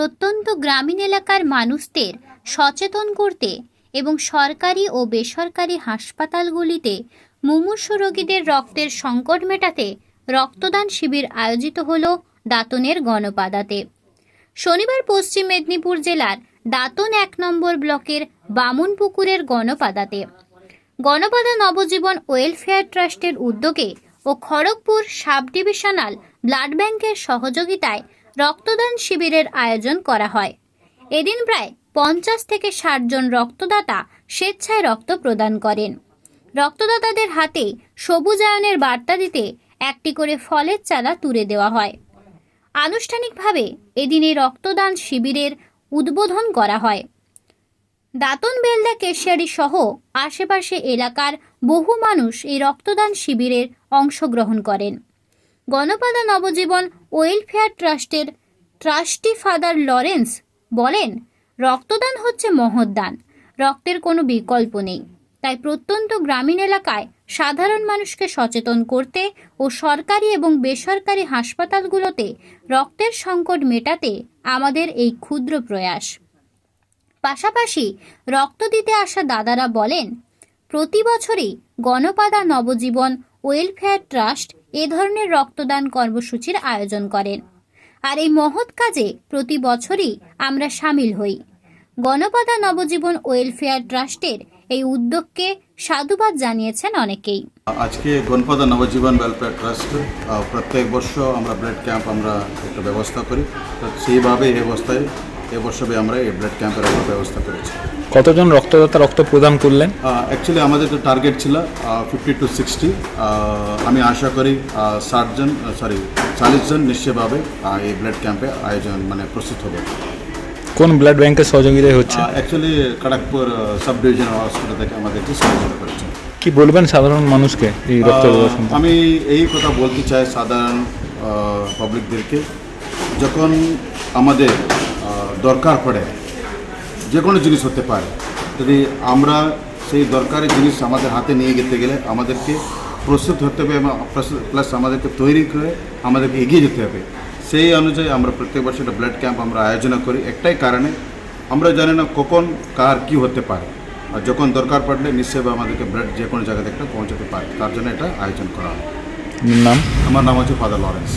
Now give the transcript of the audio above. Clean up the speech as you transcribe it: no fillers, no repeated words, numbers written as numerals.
প্রত্যন্ত গ্রামীণ এলাকার মানুষদের সচেতন করতে এবং সরকারি ও বেসরকারি হাসপাতালগুলিতে মুমূর্ষু রোগীদের রক্তের সংকট মেটাতে রক্তদান শিবির আয়োজিত হল দাঁতনের গণপাদাতে। শনিবার পশ্চিম মেদিনীপুর জেলার দাঁতন ১ নম্বর ব্লকের বামুনপুকুরের গণপাদাতে গণপাদা নবজীবন ওয়েলফেয়ার ট্রাস্টের উদ্যোগে ও খড়গপুর সাব ডিভিশনাল ব্লাড ব্যাংকের সহযোগিতায় রক্তদান শিবিরের আয়োজন করা হয়। এদিন প্রায় ৫০ থেকে ৬০ জন রক্তদাতা স্বেচ্ছায় রক্ত প্রদান করেন। রক্তদাতাদের হাতে সবুজায়নের বার্তা দিতে একটি করে ফলের চারা তুলে দেওয়া হয়। আনুষ্ঠানিকভাবে এদিন এই রক্তদান শিবিরের উদ্বোধন করা হয়। দাঁতন বেলদা কেশিয়ারি সহ আশেপাশে এলাকার বহু মানুষ এই রক্তদান শিবিরের অংশগ্রহণ করেন। গণপাদা নবজীবন ওয়েলফেয়ার ট্রাস্টের ট্রাস্টি ফাদার লরেন্স বলেন, রক্তদান হচ্ছে মহৎ দান, রক্তের কোনো বিকল্প নেই। তাই প্রত্যন্ত গ্রামীণ এলাকায় সাধারণ মানুষকে সচেতন করতে ও সরকারি এবং বেসরকারি হাসপাতালগুলোতে রক্তের সংকট মেটাতে আমাদের এই ক্ষুদ্র প্রয়াস। পাশাপাশি রক্ত দিতে আসা দাদারা বলেন, প্রতি বছরই গণপাদা নবজীবন ওয়েলফেয়ার ট্রাস্ট এ ধরনের রক্তদান কর্মসূচির আয়োজন করেন, আর এই মহৎ কাজে প্রতি বছরই আমরা সামিল হই। গণপাদা নবজীবন ওয়েলফেয়ার ট্রাস্টের এই উদ্যোগকে সাধুবাদ জানিয়েছেন অনেকেই। আজকে গণপাদা নবজীবন ওয়েলফেয়ার ট্রাস্ট প্রত্যেক বছর আমরা ব্লাড ক্যাম্প আমরা একটা ব্যবস্থা করি, তো সেইভাবে এবছরে আমরা এই ব্লাড ক্যাম্পের ব্যবস্থা করেছি। কতজন রক্তদাতা রক্ত প্রদান করলেন? অ্যাকচুয়ালি আমাদের তো টার্গেট ছিল 50 to 60। আমি আশা করি 40 জন নিশ্চয়ভাবে এই ব্লাড ক্যাম্পে আয়োজন প্রস্তুত হবে। কোন ব্লাড ব্যাংকের সহযোগিতায় হচ্ছে? Actually Kharagpur sub divisional hospital থেকে আমাদেরকে সহযোগিতা করছে। কি বলবেন সাধারণ মানুষকে এই রক্ত? আমি এই কথা বলতে চাই সাধারণ পাবলিকদেরকে, যখন আমাদের দরকার পড়ে যে কোনো জিনিস হতে পারে, যদি আমরা সেই দরকারি জিনিস আমাদের হাতে নিয়ে যেতে গেলে আমাদেরকে প্রস্তুত হতে হবে এবং প্লাস আমাদেরকে তৈরি করে আমাদেরকে এগিয়ে যেতে হবে। সেই অনুযায়ী আমরা প্রত্যেক বছর একটা ব্লাড ক্যাম্প আমরা আয়োজন করি, একটাই কারণে আমরা জানি না কখন কার কী হতে পারে, আর যখন দরকার পড়লে নিশ্চয়ই আমাদেরকে ব্লাড যে কোনো জায়গাতে একটা পৌঁছাতে পারে, তার জন্য এটা আয়োজন করা হয়। নাম? আমার নাম হচ্ছে ফাদার লরেন্স।